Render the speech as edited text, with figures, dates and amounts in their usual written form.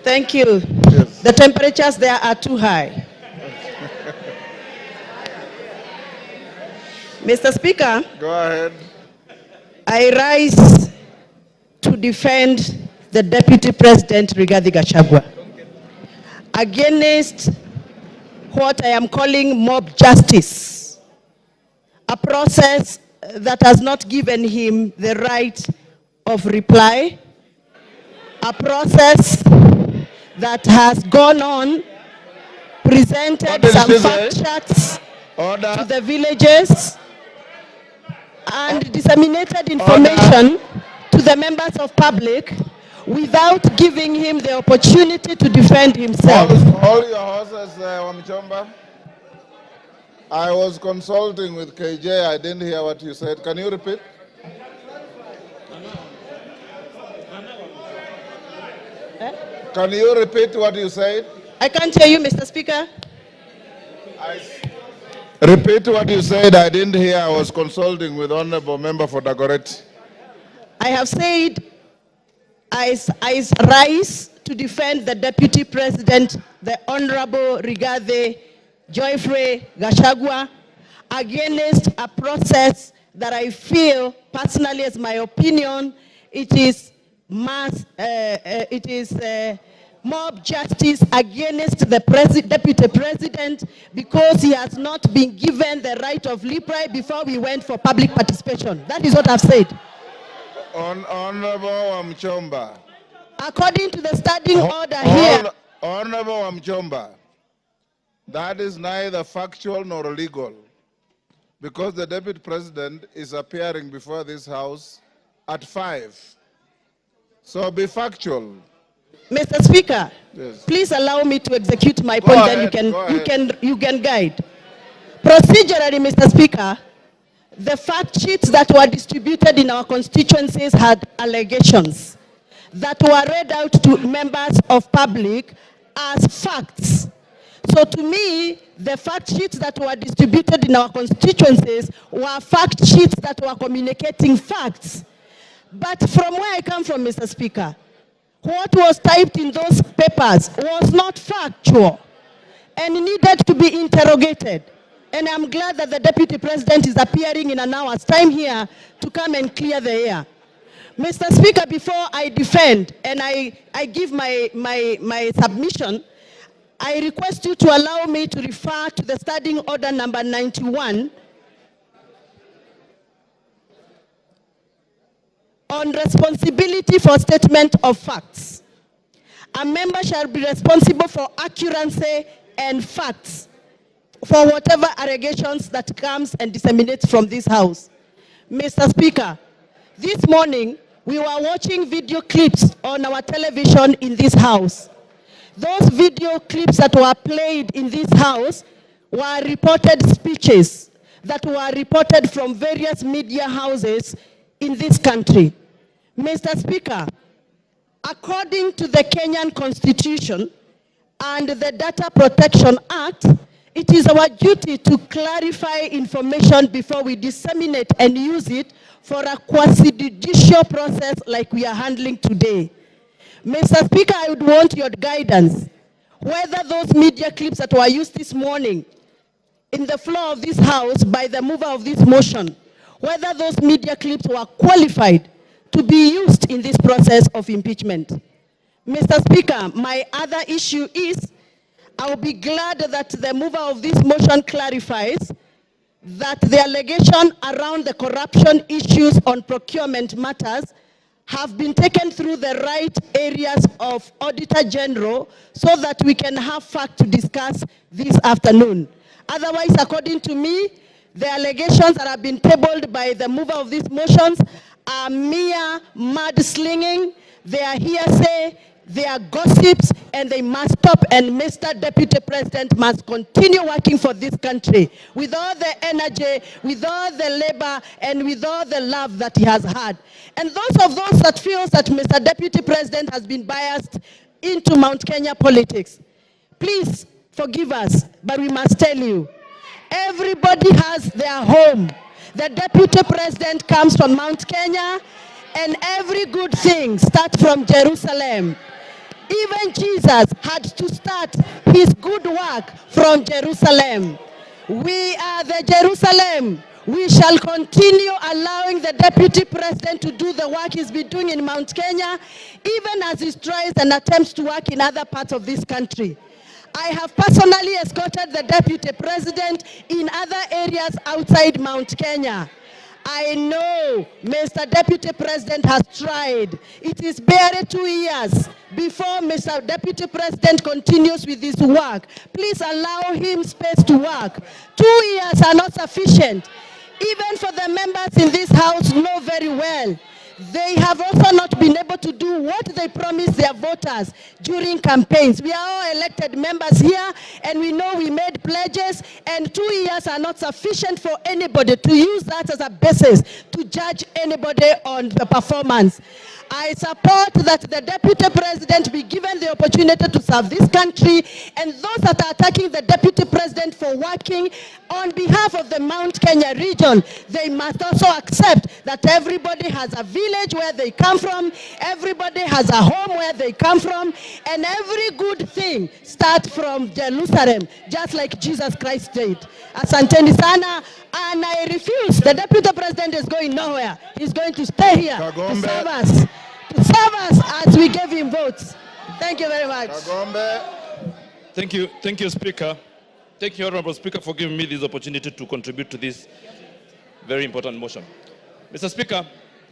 Thank you. Yes. The temperatures there are too high. Mr. Speaker, Go ahead. I rise to defend the Deputy President Rigathi Gachagua against what I am calling mob justice, a process that has not given him the right of reply, a process that has gone on, presented some fact charts to the villages, and disseminated information to the members of public without giving him the opportunity to defend himself. Hold your horses, WAMUCHOMBA. I was consulting with KJ. I didn't hear what you said. Can you repeat? Can you repeat what you said? I can't hear you, Mr. Speaker. Repeat what you said. I didn't hear. I was consulting with Honorable Member for Dagoretti. I have said I rise to defend the Deputy President, the Honorable Rigathi Gachagua, against a process that I feel, personally as my opinion, it is mob justice against the Deputy President because he has not been given the right of reply before we went for public participation. That is what I've said. Honorable WAMUCHOMBA. According to the standing order here. Honorable WAMUCHOMBA, that is neither factual nor legal because the Deputy President is appearing before this House at 5. So be factual. Mr. Speaker, yes. Please allow me to execute my point, then you can guide. Procedurally, Mr. Speaker, the fact sheets that were distributed in our constituencies had allegations that were read out to members of public as facts. So to me, the fact sheets that were distributed in our constituencies were fact sheets that were communicating facts. But from where I come from, Mr. Speaker, what was typed in those papers was not factual and needed to be interrogated. And I'm glad that the Deputy President is appearing in an hour's time here to come and clear the air. Mr. Speaker, before I defend and I give my submission, I request you to allow me to refer to the standing order number 91 on responsibility for statement of facts. A member shall be responsible for accuracy and facts for whatever allegations that comes and disseminates from this House. Mr. Speaker, this morning we were watching video clips on our television in this House. Those video clips that were played in this House were reported speeches that were reported from various media houses in this country. Mr. Speaker, according to the Kenyan Constitution and the Data Protection Act, it is our duty to clarify information before we disseminate and use it for a quasi-judicial process like we are handling today. Mr. Speaker, I would want your guidance whether those media clips that were used this morning in the floor of this House by the mover of this motion, whether those media clips were qualified to be used in this process of impeachment. Mr. Speaker, my other issue is, I will be glad that the mover of this motion clarifies that the allegation around the corruption issues on procurement matters have been taken through the right areas of Auditor General so that we can have fact to discuss this afternoon. Otherwise, according to me, the allegations that have been tabled by the mover of these motions are mere mudslinging, they are hearsay, they are gossips, and they must stop. And Mr. Deputy President must continue working for this country with all the energy, with all the labor, and with all the love that he has had. And those that feel that Mr. Deputy President has been biased into Mount Kenya politics, please forgive us, but we must tell you, everybody has their home. The Deputy President comes from Mount Kenya, and every good thing starts from Jerusalem. Even Jesus had to start his good work from Jerusalem. We are the Jerusalem. We shall continue allowing the Deputy President to do the work he's been doing in Mount Kenya, even as he tries and attempts to work in other parts of this country. I have personally escorted the Deputy President in other areas outside Mount Kenya. I know Mr. Deputy President has tried. It is barely 2 years before Mr. Deputy President continues with his work. Please allow him space to work. 2 years are not sufficient. Even for the members in this house know very well, they have also not been able to do what they promised their voters during campaigns. We are all elected members here, and we know we made pledges, and 2 years are not sufficient for anybody to use that as a basis to judge anybody on the performance. I support that the Deputy President be given the opportunity to serve this country, and those that are attacking the Deputy President for working on behalf of the Mount Kenya region, they must also accept that everybody has a village where they come from, everybody has a home where they come from, and every good thing starts from Jerusalem, just like Jesus Christ did. Asanteni sana, and I refuse. The Deputy President is going nowhere. He's going to stay here to serve us. To serve us as we gave him votes. Thank you very much. Thank you, Speaker. Thank you, Honorable Speaker, for giving me this opportunity to contribute to this very important motion. Mr. Speaker,